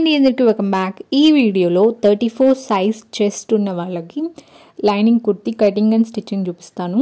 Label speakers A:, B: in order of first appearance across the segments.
A: అండి అందరికీ welcome back. ఈ వీడియోలో 34 సైజ్ చెస్ట్ ఉన్న వాళ్ళకి lining kurti cutting and stitching చూపిస్తాను.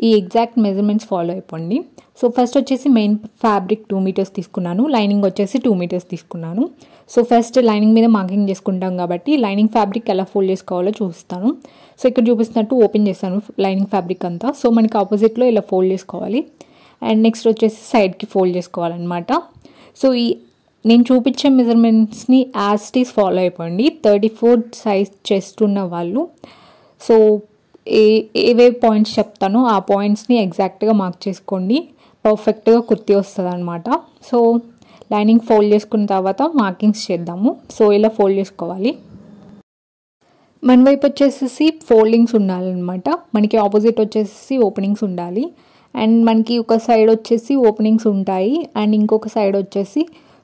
A: ఈ ఎగ్జాక్ట్ మెజర్మెంట్స్ ఫాలో అయిపోండి. సో ఫస్ట్ వచ్చేసి మెయిన్ ఫ్యాబ్రిక్ 2 మీటర్స్ తీసుకున్నాను, లైనింగ్ వచ్చేసి 2 మీటర్స్ తీసుకున్నాను. సో ఫస్ట్ లైనింగ్ మీద మార్కింగ్ చేసుకుంటాం కాబట్టి లైనింగ్ ఫ్యాబ్రిక్ ఎలా ఫోల్డ్ చేసుకోవాలో చూపిస్తాను. సో ఇక్కడ చూపిస్తున్నట్టు ఓపెన్ చేస్తాను లైనింగ్ ఫ్యాబ్రిక్ అంతా. సో మనకి ఆపోజిట్లో ఇలా ఫోల్డ్ చేసుకోవాలి అండ్ నెక్స్ట్ వచ్చేసి సైడ్కి ఫోల్డ్ చేసుకోవాలన్నమాట. సో ఈ నేను చూపించే మెజర్మెంట్స్ని యాజ్ ఇట్ ఈస్ ఫాలో అయిపోండి. 34 సైజ్ చెస్ట్ ఉన్న వాళ్ళు సో ఏవే పాయింట్స్ చెప్తానో ఆ పాయింట్స్ని ఎగ్జాక్ట్గా మార్క్ చేసుకోండి. పర్ఫెక్ట్గా కుర్తీ వస్తుంది అనమాట. సో లైనింగ్ ఫోల్డ్ చేసుకున్న తర్వాత మార్కింగ్స్ చేద్దాము. సో ఇలా ఫోల్డ్ చేసుకోవాలి. మన వైపు వచ్చేసి ఫోల్డింగ్స్ ఉండాలన్నమాట. మనకి ఆపోజిట్ వచ్చేసి ఓపెనింగ్స్ ఉండాలి. అండ్ మనకి ఒక సైడ్ వచ్చేసి ఓపెనింగ్స్ ఉంటాయి అండ్ ఇంకొక సైడ్ వచ్చేసి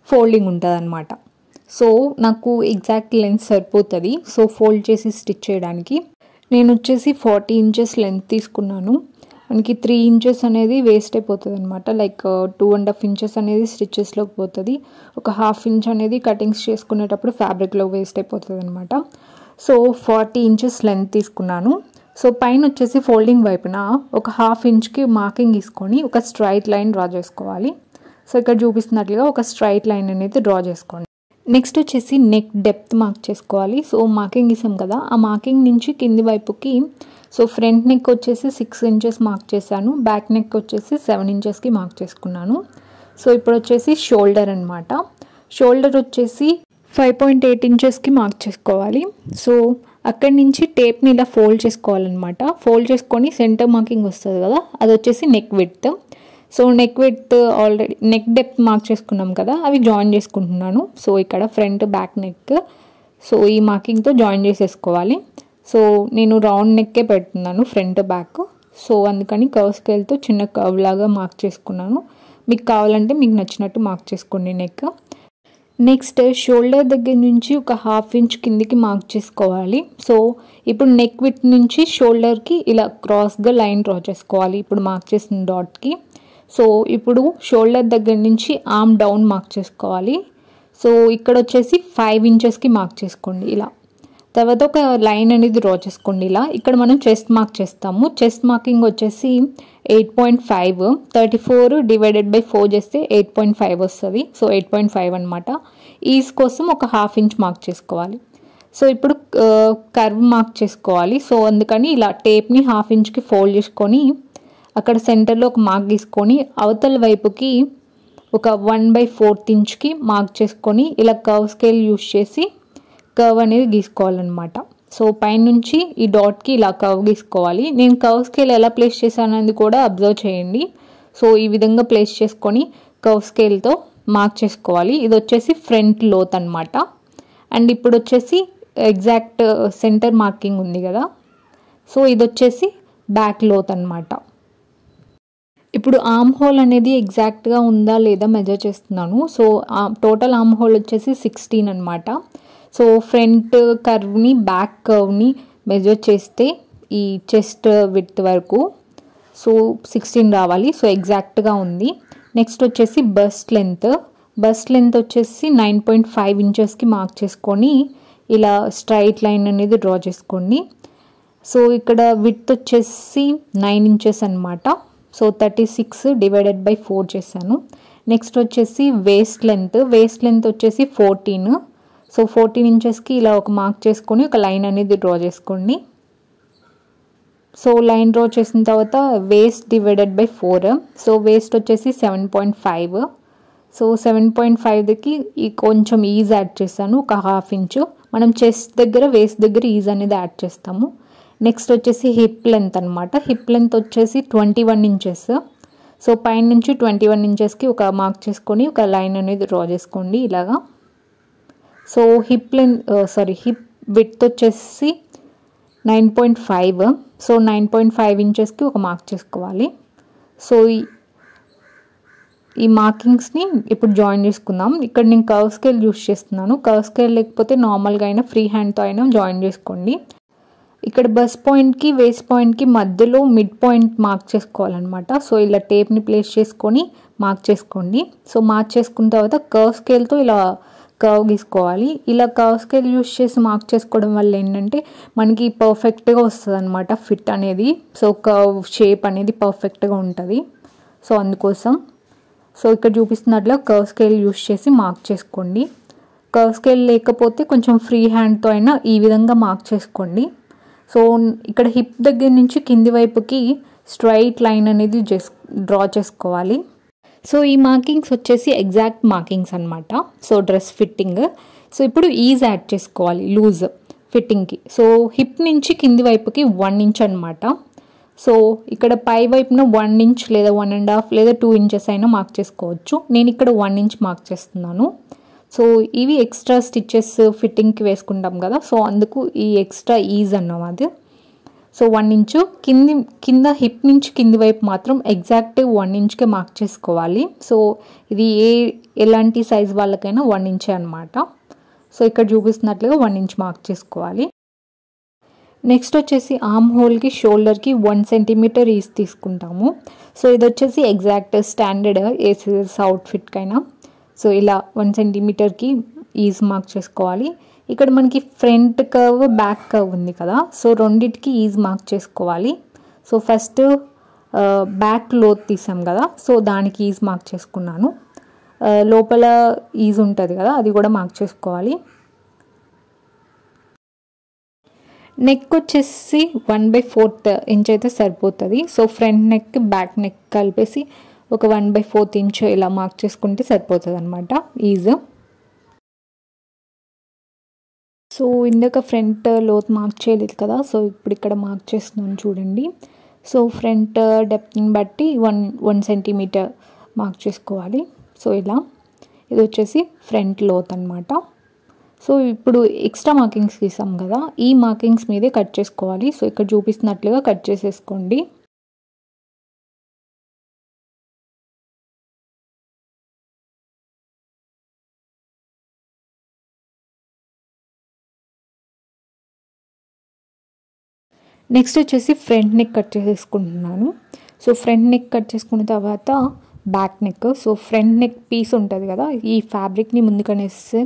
A: ఫోల్డింగ్ ఉంటుంది అనమాట. సో నాకు ఎగ్జాక్ట్ లెంత్ సరిపోతుంది సో ఫోల్డ్ చేసి స్టిచ్ చేయడానికి. నేను వచ్చేసి 40 ఇంచెస్ లెంత్ తీసుకున్నాను. మనకి 3 ఇంచెస్ అనేది వేస్ట్ అయిపోతుంది అనమాట. లైక్ 2.5 ఇంచెస్ అనేది స్టిచెస్లోకి పోతుంది. ఒక 1/2 ఇంచ్ అనేది కటింగ్స్ చేసుకునేటప్పుడు ఫ్యాబ్రిక్లో వేస్ట్ అయిపోతుంది అనమాట. సో 40 ఇంచెస్ లెంత్ తీసుకున్నాను. సో పైన వచ్చేసి ఫోల్డింగ్ వైపున ఒక 1/2 ఇంచ్కి మార్కింగ్ తీసుకొని ఒక స్ట్రైట్ లైన్ డ్రా చేసుకోవాలి. సో ఇక్కడ చూపిస్తున్నట్లుగా ఒక స్ట్రైట్ లైన్ అనేది డ్రా చేసుకోండి. నెక్స్ట్ వచ్చేసి నెక్ డెప్త్ మార్క్ చేసుకోవాలి. సో మార్కింగ్ ఇస్తాం కదా, ఆ మార్కింగ్ నుంచి కింది వైపుకి సో ఫ్రంట్ నెక్ వచ్చేసి 6 ఇంచెస్ మార్క్ చేశాను, బ్యాక్ నెక్ వచ్చేసి 7 ఇంచెస్కి మార్క్ చేసుకున్నాను. సో ఇప్పుడు వచ్చేసి షోల్డర్ అనమాట. షోల్డర్ వచ్చేసి 5.8 ఇంచెస్కి మార్క్ చేసుకోవాలి. సో అక్కడి నుంచి టేప్ని ఇలా ఫోల్డ్ చేసుకోవాలన్నమాట. ఫోల్డ్ చేసుకొని సెంటర్ మార్కింగ్ వస్తుంది కదా, అది వచ్చేసి neck width. So neck width already neck depth mark చేసుకున్నాం కదా, అవి జాయిన్ చేసుకుంటున్నాను. సో ఇక్కడ ఫ్రంట్ బ్యాక్ నెక్ సో ఈ మార్కింగ్తో జాయిన్ చేసేసుకోవాలి. సో నేను రౌండ్ నెక్కే పెడుతున్నాను ఫ్రంట్ బ్యాక్. సో అందుకని కర్వ్ స్కేల్తో చిన్న కర్వ్ లాగా మార్క్ చేసుకున్నాను. మీకు కావాలంటే మీకు నచ్చినట్టు మార్క్ చేసుకోండి నెక్. నెక్స్ట్ షోల్డర్ దగ్గర నుంచి ఒక 1/2 ఇంచ్ కిందికి మార్క్ చేసుకోవాలి. సో ఇప్పుడు నెక్ విడ్త్ నుంచి షోల్డర్కి ఇలా క్రాస్గా లైన్ డ్రా చేసుకోవాలి ఇప్పుడు మార్క్ చేసిన డాట్కి. సో ఇప్పుడు షోల్డర్ దగ్గర నుంచి ఆర్మ్ డౌన్ మార్క్ చేసుకోవాలి. సో ఇక్కడ వచ్చేసి 5 ఇంచెస్కి మార్క్ చేసుకోండి ఇలా. తర్వాత ఒక లైన్ అనేది డ్రా చేసుకోండి ఇలా. ఇక్కడ మనం చెస్ట్ మార్క్ చేస్తాము. చెస్ట్ మార్కింగ్ వచ్చేసి 8.5, 34 డివైడెడ్ బై 4 చేస్తే 8.5 వస్తుంది. సో 8.5 అనమాట. ఈజ్ కోసం ఒక 1/2 ఇంచ్ మార్క్ చేసుకోవాలి. సో ఇప్పుడు కర్వ్ మార్క్ చేసుకోవాలి. సో అందుకని ఇలా టేప్ని 1/2 ఇంచ్కి ఫోల్డ్ చేసుకొని అక్కడ సెంటర్లో ఒక మార్క్ తీసుకొని అవతల వైపుకి ఒక 1/4 ఇంచ్కి మార్క్ చేసుకొని ఇలా కర్వ్ స్కేల్ యూస్ చేసి కర్వ్ అనేది గీసుకోవాలన్నమాట. సో పైనుంచి ఈ డాట్కి ఇలా కర్వ్ గీసుకోవాలి. నేను కర్వ్ స్కేల్ ఎలా ప్లేస్ చేశానది కూడా అబ్జర్వ్ చేయండి. సో ఈ విధంగా ప్లేస్ చేసుకొని కర్వ్ స్కేల్తో మార్క్ చేసుకోవాలి. ఇది వచ్చేసి ఫ్రంట్ లోత్ అనమాట. అండ్ ఇప్పుడు వచ్చేసి ఎగ్జాక్ట్ సెంటర్ మార్కింగ్ ఉంది కదా, సో ఇది వచ్చేసి బ్యాక్ లోత్ అనమాట. ఇప్పుడు ఆర్మ్ హోల్ అనేది ఎగ్జాక్ట్గా ఉందా లేదా మెజర్ చేస్తున్నాను. సో టోటల్ ఆర్మ్ హోల్ వచ్చేసి 16 అనమాట. సో ఫ్రంట్ కర్వ్ని బ్యాక్ కర్వ్ని మెజర్ చేస్తే ఈ చెస్ట్ విడ్త్ వరకు సో 16 రావాలి. సో ఎగ్జాక్ట్గా ఉంది. నెక్స్ట్ వచ్చేసి బస్ట్ లెంత్. బస్ట్ లెంత్ వచ్చేసి 9.5 ఇంచెస్కి మార్క్ చేసుకొని ఇలా స్ట్రైట్ లైన్ అనేది డ్రా చేసుకోండి. సో ఇక్కడ విడ్త్ వచ్చేసి 9 ఇంచెస్ అనమాట. సో 36 డివైడెడ్ బై 4 చేశాను. నెక్స్ట్ వచ్చేసి వేస్ట్ లెంత్. వేస్ట్ లెంత్ వచ్చేసి 14. సో 14 ఇంచెస్కి ఇలా ఒక మార్క్ చేసుకొని ఒక లైన్ అనేది డ్రా చేసుకోండి. సో లైన్ డ్రా చేసిన తర్వాత waste divided by 4. So waste వచ్చేసి 7.5. సో 7.5కి కొంచెం ఈజ్ యాడ్ చేశాను, ఒక 1/2 ఇంచు. మనం చెస్ట్ దగ్గర వేస్ట్ దగ్గర ఈజ్ అనేది యాడ్ చేస్తాము. నెక్స్ట్ వచ్చేసి హిప్ లెంత్ అనమాట. హిప్ లెంత్ వచ్చేసి 21 ఇంచెస్. సో పైన నుంచి 21 ఇంచెస్కి ఒక మార్క్ చేసుకొని ఒక లైన్ అనేది డ్రా చేసుకోండి ఇలాగా. సో హిప్ విడ్త్ వచ్చేసి 9.5. సో 9.5 ఇంచెస్కి ఒక మార్క్ చేసుకోవాలి. సో ఈ మార్కింగ్స్ని ఇప్పుడు జాయిన్ చేసుకుందాం. ఇక్కడ నేను కర్వ్ స్కేల్ యూస్ చేస్తున్నాను. కర్వ్ స్కేల్ లేకపోతే నార్మల్గా అయినా ఫ్రీ హ్యాండ్తో అయినా జాయిన్ చేసుకోండి. ఇక్కడ బస్ పాయింట్కి వేస్ట్ పాయింట్కి మధ్యలో మిడ్ పాయింట్ మార్క్ చేసుకోవాలన్నమాట. సో ఇలా టేప్ని ప్లేస్ చేసుకొని మార్క్ చేసుకోండి. సో మార్క్ చేసుకున్న తర్వాత కర్వ్ స్కేల్తో ఇలా కర్వ్ గీసుకోవాలి. ఇలా కర్వ్ స్కేల్ యూస్ చేసి మార్క్ చేసుకోవడం వల్ల ఏంటంటే మనకి పర్ఫెక్ట్గా వస్తుంది అనమాట ఫిట్ అనేది. సో కర్వ్ షేప్ అనేది పర్ఫెక్ట్గా ఉంటుంది. సో అందుకోసం సో ఇక్కడ చూపిస్తున్నట్లు కర్వ్ స్కేల్ యూస్ చేసి మార్క్ చేసుకోండి. కర్వ్ స్కేల్ లేకపోతే కొంచెం ఫ్రీ హ్యాండ్తో అయినా ఈ విధంగా మార్క్ చేసుకోండి. సో ఇక్కడ హిప్ దగ్గర నుంచి కింది వైపుకి స్ట్రైట్ లైన్ అనేది డ్రా చేసుకోవాలి. సో ఈ మార్కింగ్స్ వచ్చేసి ఎగ్జాక్ట్ మార్కింగ్స్ అనమాట. So dress fitting. సో ఇప్పుడు ఈజ్ యాడ్ చేసుకోవాలి లూజ్ ఫిట్టింగ్కి. సో హిప్ నుంచి కింది వైపుకి 1 ఇంచ్ అనమాట. సో ఇక్కడ పై వైపున 1 ఇంచ్ లేదా 1.5 లేదా 2 ఇంచెస్ అయినా మార్క్ చేసుకోవచ్చు. నేను ఇక్కడ 1 ఇంచ్ మార్క్ చేస్తున్నాను. సో ఇవి ఎక్స్ట్రా స్టిచెస్ ఫిట్టింగ్కి వేసుకుంటాం కదా, సో అందుకు ఈ ఎక్స్ట్రా ఈజ్ అన్నాం అది. సో 1 ఇంచు కింద హిప్ నుంచి కింది వైపు మాత్రం ఎగ్జాక్ట్ 1 ఇంచ్కే మార్క్ చేసుకోవాలి. సో ఇది ఎలాంటి సైజ్ వాళ్ళకైనా 1 ఇంచే అనమాట. సో ఇక్కడ చూపిస్తున్నట్లుగా 1 ఇంచ్ మార్క్ చేసుకోవాలి. నెక్స్ట్ వచ్చేసి ఆర్మ్ హోల్కి షోల్డర్కి 1 సెంటీమీటర్ ఈజ్ తీసుకుంటాము. సో ఇది వచ్చేసి ఎగ్జాక్ట్ స్టాండర్డ్ ఏసీఎస్ అవుట్ఫిట్కైనా. సో ఇలా 1 సెంటీమీటర్కి ఈజ్ మార్క్ చేసుకోవాలి. ఇక్కడ మనకి ఫ్రంట్ కర్వ్ బ్యాక్ కర్వ్ ఉంది కదా, సో రెండిటికి ఈజ్ మార్క్ చేసుకోవాలి. సో ఫస్ట్ బ్యాక్ లోత్ తీసాం కదా, సో దానికి ఈజ్ మార్క్ చేసుకున్నాను. లోపల ఈజ్ ఉంటుంది కదా, అది కూడా మార్క్ చేసుకోవాలి. నెక్ వచ్చేసి 1/4 ఇంచ్ అయితే సరిపోతుంది. So front neck back neck కలిపేసి ఒక 1/4 ఇంచ్ ఇలా మార్క్ చేసుకుంటే సరిపోతుంది అనమాట ఈజ్. సో ఇందాక ఫ్రంట్ లోత్ మార్క్ చేయలేదు కదా, సో ఇప్పుడు ఇక్కడ మార్క్ చేస్తున్నాను చూడండి. సో ఫ్రంట్ డెప్త్ని బట్టి 1 సెంటీమీటర్ మార్క్ చేసుకోవాలి. సో ఇలా ఇది వచ్చేసి ఫ్రంట్ లోత్ అనమాట. సో ఇప్పుడు ఎక్స్ట్రా మార్కింగ్స్ తీసాం కదా, ఈ మార్కింగ్స్ మీదే కట్ చేసుకోవాలి. సో ఇక్కడ చూపిస్తున్నట్లుగా కట్ చేసేసుకోండి. నెక్స్ట్ వచ్చేసి ఫ్రంట్ నెక్ కట్ చేసేసుకుంటున్నాను. సో ఫ్రంట్ నెక్ కట్ చేసుకున్న తర్వాత back neck. So front neck piece ఉంటుంది కదా, ఈ ఫ్యాబ్రిక్ని ముందుకనేసి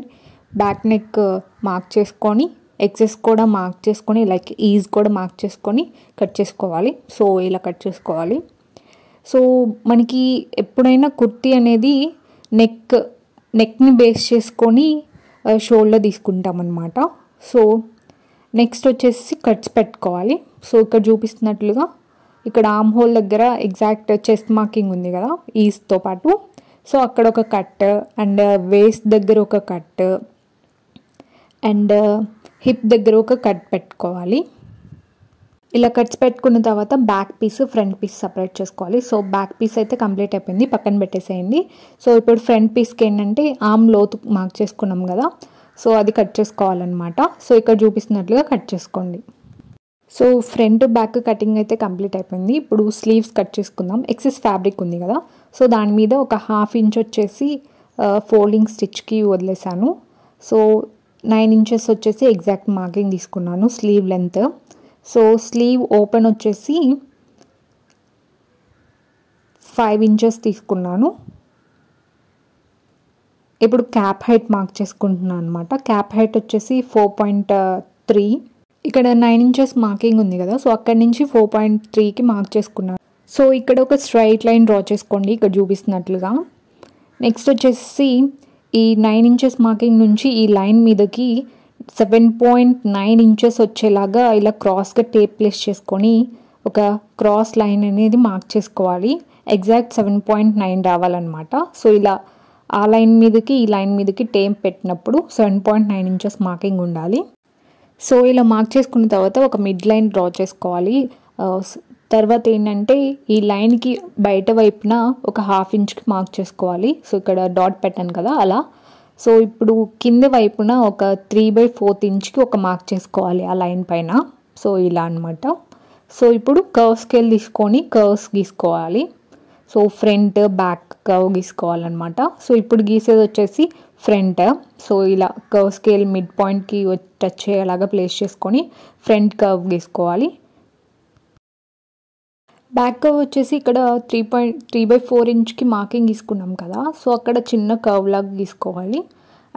A: బ్యాక్ నెక్ మార్క్ చేసుకొని ఎక్సెస్ కూడా మార్క్ చేసుకొని లైక్ ఈజ్ కూడా మార్క్ చేసుకొని కట్ చేసుకోవాలి. సో ఇలా కట్ చేసుకోవాలి. సో మనకి ఎప్పుడైనా కుర్తీ అనేది నెక్ని బేస్ చేసుకొని షోల్డర్ తీసుకుంటాం అన్నమాట. సో నెక్స్ట్ వచ్చేసి కట్స్ పెట్టుకోవాలి. సో ఇక్కడ చూపిస్తున్నట్లుగా ఇక్కడ ఆర్మ్ హోల్ దగ్గర ఎగ్జాక్ట్ చెస్ట్ మార్కింగ్ ఉంది కదా ఈజ్తో పాటు, సో అక్కడ ఒక కట్ అండ్ వేస్ట్ దగ్గర ఒక కట్ అండ్ హిప్ దగ్గర ఒక కట్ పెట్టుకోవాలి. ఇలా కట్స్ పెట్టుకున్న తర్వాత back piece front piece separate చేసుకోవాలి. సో బ్యాక్ పీస్ అయితే కంప్లీట్ అయిపోయింది, పక్కన పెట్టేసేయండి. సో ఇప్పుడు ఫ్రంట్ పీస్కి ఏంటంటే ఆర్మ్ లోతు మార్క్ చేసుకున్నాం కదా, సో అది కట్ చేసుకోవాలన్నమాట. సో ఇక్కడ చూపిస్తున్నట్లుగా కట్ చేసుకోండి. సో ఫ్రంట్ బ్యాక్ కటింగ్ అయితే కంప్లీట్ అయిపోయింది. ఇప్పుడు స్లీవ్స్ కట్ చేసుకుందాం. ఎక్సెస్ ఫ్యాబ్రిక్ ఉంది కదా, సో దాని మీద ఒక 1/2 ఇంచ్ వచ్చేసి ఫోల్డింగ్ స్టిచ్కి వదిలేసాను. సో 9 ఇంచెస్ వచ్చేసి ఎగ్జాక్ట్ మార్కింగ్ తీసుకున్నాను sleeve length. So slew open వచ్చేసి 5 ఇంచెస్ తీసుకున్నాను. ఇప్పుడు క్యాప్ హైట్ మార్క్ చేసుకుంటున్నాను అనమాట. క్యాప్ హైట్ వచ్చేసి 4.3. ఇక్కడ 9 ఇంచెస్ మార్కింగ్ ఉంది కదా, సో అక్కడి నుంచి 4.3కి మార్క్ చేసుకున్నాను. సో ఇక్కడ ఒక స్ట్రైట్ లైన్ డ్రా చేసుకోండి ఇక్కడ చూపిస్తున్నట్లుగా. నెక్స్ట్ వచ్చేసి ఈ 9 ఇంచెస్ మార్కింగ్ నుంచి ఈ లైన్ మీదకి 7.9 ఇంచెస్ వచ్చేలాగా ఇలా క్రాస్గా టేప్ ప్లేస్ చేసుకొని ఒక క్రాస్ లైన్ అనేది మార్క్ చేసుకోవాలి. ఎగ్జాక్ట్ 7.9 రావాలన్నమాట. సో ఇలా ఆ లైన్ మీదకి ఈ లైన్ మీదకి టేప్ పెట్టినప్పుడు 7.9 ఇంచెస్ మార్కింగ్ ఉండాలి. సో ఇలా మార్క్ చేసుకున్న తర్వాత ఒక మిడ్ లైన్ డ్రా చేసుకోవాలి. తర్వాత ఏంటంటే ఈ లైన్కి బయట వైపున ఒక 1/2 ఇంచ్కి మార్క్ చేసుకోవాలి. సో ఇక్కడ డాట్ పెట్టాను కదా అలా. సో ఇప్పుడు కింద వైపున ఒక 3/4 ఇంచ్కి ఒక మార్క్ చేసుకోవాలి ఆ లైన్ పైన. సో ఇలా అనమాట. సో ఇప్పుడు కర్వ్ స్కేల్ తీసుకొని కర్వ్స్ గీసుకోవాలి. సో ఫ్రంట్ బ్యాక్ కర్వ్ గీసుకోవాలన్నమాట. సో ఇప్పుడు గీసేది వచ్చేసి ఫ్రంట్. సో ఇలా కర్వ్ స్కేల్ మిడ్ పాయింట్కి టచ్ అయ్యేలాగా ప్లేస్ చేసుకొని ఫ్రంట్ కర్వ్ గీసుకోవాలి. బ్యాక్ కర్వ్ వచ్చేసి ఇక్కడ 3/4 ఇంచ్కి మార్కింగ్ గీసుకున్నాం కదా, సో అక్కడ చిన్న కర్వ్ లాగా గీసుకోవాలి.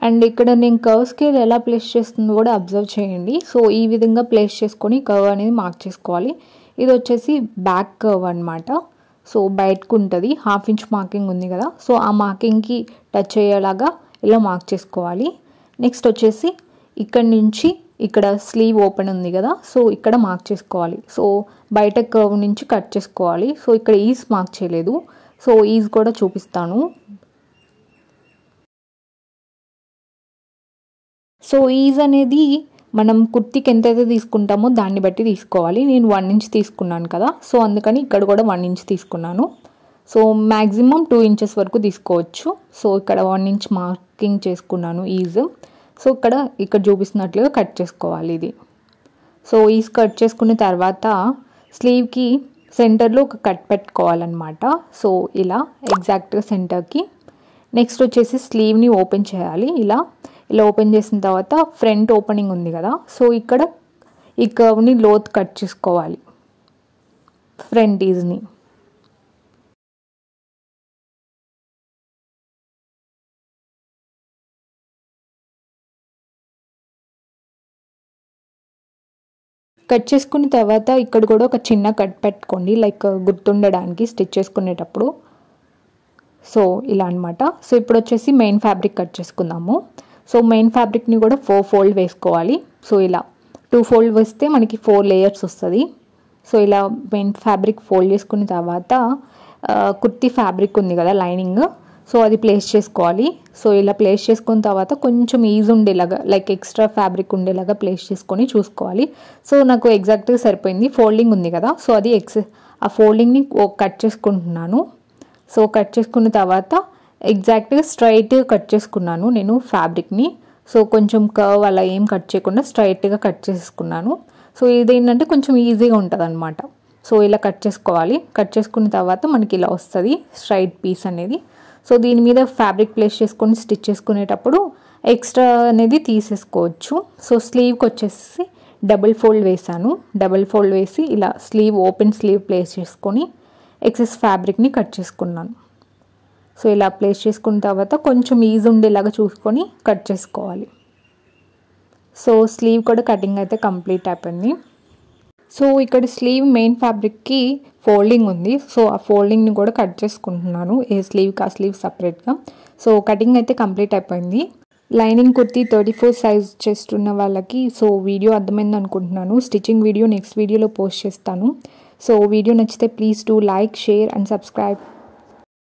A: అండ్ ఇక్కడ నేను కర్వ్ స్కేల్ ఎలా ప్లేస్ చేస్తుందో కూడా అబ్జర్వ్ చేయండి. సో ఈ విధంగా ప్లేస్ చేసుకొని కర్వ్ అనేది మార్క్ చేసుకోవాలి. ఇది వచ్చేసి బ్యాక్ కర్వ్ అనమాట. సో బయటకు ఉంటుంది, 1/2 ఇంచ్ మార్కింగ్ ఉంది కదా, సో ఆ మార్కింగ్కి టచ్ అయ్యేలాగా ఇలా మార్క్ చేసుకోవాలి. నెక్స్ట్ వచ్చేసి ఇక్కడ నుంచి ఇక్కడ స్లీవ్ ఓపెన్ ఉంది కదా, సో ఇక్కడ మార్క్ చేసుకోవాలి. సో బయట కర్వ్ నుంచి కట్ చేసుకోవాలి. సో ఇక్కడ ఈజ్ మార్క్ చేయలేదు, సో ఈజ్ కూడా చూపిస్తాను. సో ఈజ్ అనేది మనం కుర్తీకి ఎంతైతే తీసుకుంటామో దాన్ని బట్టి తీసుకోవాలి. నేను 1 ఇంచ్ తీసుకున్నాను కదా, సో అందుకని ఇక్కడ కూడా 1 ఇంచ్ తీసుకున్నాను. సో మ్యాక్సిమం 2 ఇంచెస్ వరకు తీసుకోవచ్చు. సో ఇక్కడ 1 ఇంచ్ మార్కింగ్ చేసుకున్నాను ఈజ్. సో ఇక్కడ చూపిస్తున్నట్లుగా కట్ చేసుకోవాలి ఇది. సో ఈజ్ కట్ చేసుకున్న తర్వాత స్లీవ్కి సెంటర్లో ఒక కట్ పెట్టుకోవాలన్నమాట. సో ఇలా ఎగ్జాక్ట్గా సెంటర్కి. నెక్స్ట్ వచ్చేసి స్లీవ్ని ఓపెన్ చేయాలి. ఇలా ఓపెన్ చేసిన తర్వాత ఫ్రంట్ ఓపెనింగ్ ఉంది కదా, సో ఇక్కడ ఈ కర్వ్ని లోత్ కట్ చేసుకోవాలి, ఫ్రంట్ ఈజ్ని. కట్ చేసుకున్న తర్వాత ఇక్కడ కూడా ఒక చిన్న కట్ పెట్టుకోండి, లైక్ గుర్తుండడానికి స్టిచ్ చేసుకునేటప్పుడు. సో ఇలా అనమాట. సో ఇప్పుడు వచ్చేసి మెయిన్ ఫ్యాబ్రిక్ కట్ చేసుకుందాము. సో మెయిన్ ఫ్యాబ్రిక్ని కూడా 4 ఫోల్డ్ వేసుకోవాలి. సో ఇలా 2 ఫోల్డ్ వేస్తే మనకి 4 లేయర్స్ వస్తుంది. సో ఇలా మెయిన్ ఫ్యాబ్రిక్ ఫోల్డ్ చేసుకున్న తర్వాత కుర్తీ ఫ్యాబ్రిక్ ఉంది కదా లైనింగ్, సో అది ప్లేస్ చేసుకోవాలి. సో ఇలా ప్లేస్ చేసుకున్న తర్వాత కొంచెం ఈజ్ ఉండేలాగా, లైక్ ఎక్స్ట్రా ఫ్యాబ్రిక్ ఉండేలాగా ప్లేస్ చేసుకొని చూసుకోవాలి. సో నాకు ఎగ్జాక్ట్గా సరిపోయింది. ఫోల్డింగ్ ఉంది కదా, సో అది ఆ ఫోల్డింగ్ని కట్ చేసుకుంటున్నాను. సో కట్ చేసుకున్న తర్వాత ఎగ్జాక్ట్గా స్ట్రైట్గా కట్ చేసుకున్నాను నేను ఫ్యాబ్రిక్ని. సో కొంచెం కర్వ్ అలా ఏం కట్ చేయకుండా స్ట్రైట్గా కట్ చేసుకున్నాను. సో ఇదేంటంటే కొంచెం ఈజీగా ఉంటుంది అనమాట. సో ఇలా కట్ చేసుకోవాలి. కట్ చేసుకున్న తర్వాత మనకి ఇలా వస్తుంది స్ట్రైట్ పీస్ అనేది. సో దీని మీద ఫ్యాబ్రిక్ ప్లేస్ చేసుకొని స్టిచ్ చేసుకునేటప్పుడు ఎక్స్ట్రా అనేది తీసేసుకోవచ్చు. సో స్లీవ్కి వచ్చేసి డబుల్ ఫోల్డ్ వేసాను. డబుల్ ఫోల్డ్ వేసి ఇలా స్లీవ్ ఓపెన్ స్లీవ్ ప్లేస్ చేసుకొని ఎక్సెస్ ఫ్యాబ్రిక్ని కట్ చేసుకున్నాను. సో ఇలా ప్లేస్ చేసుకున్న తర్వాత కొంచెం ఈజ్ ఉండేలాగా చూసుకొని కట్ చేసుకోవాలి. సో స్లీవ్ కూడా కటింగ్ అయితే కంప్లీట్ అయిపోయింది. సో ఇక్కడ స్లీవ్ మెయిన్ ఫ్యాబ్రిక్కి ఫోల్డింగ్ ఉంది. సో ఆ ఫోల్డింగ్ని కూడా కట్ చేసుకుంటున్నాను, ఏ స్లీవ్కి ఆ స్లీవ్ సపరేట్గా. సో కటింగ్ అయితే కంప్లీట్ అయిపోయింది. లైనింగ్ కుర్తీ 34 సైజ్ చెస్ట్ ఉన్న వాళ్ళకి సో వీడియో అర్థమైంది అనుకుంటున్నాను. స్టిచ్చింగ్ వీడియో నెక్స్ట్ వీడియోలో పోస్ట్ చేస్తాను. సో వీడియో నచ్చితే please do like, share and subscribe.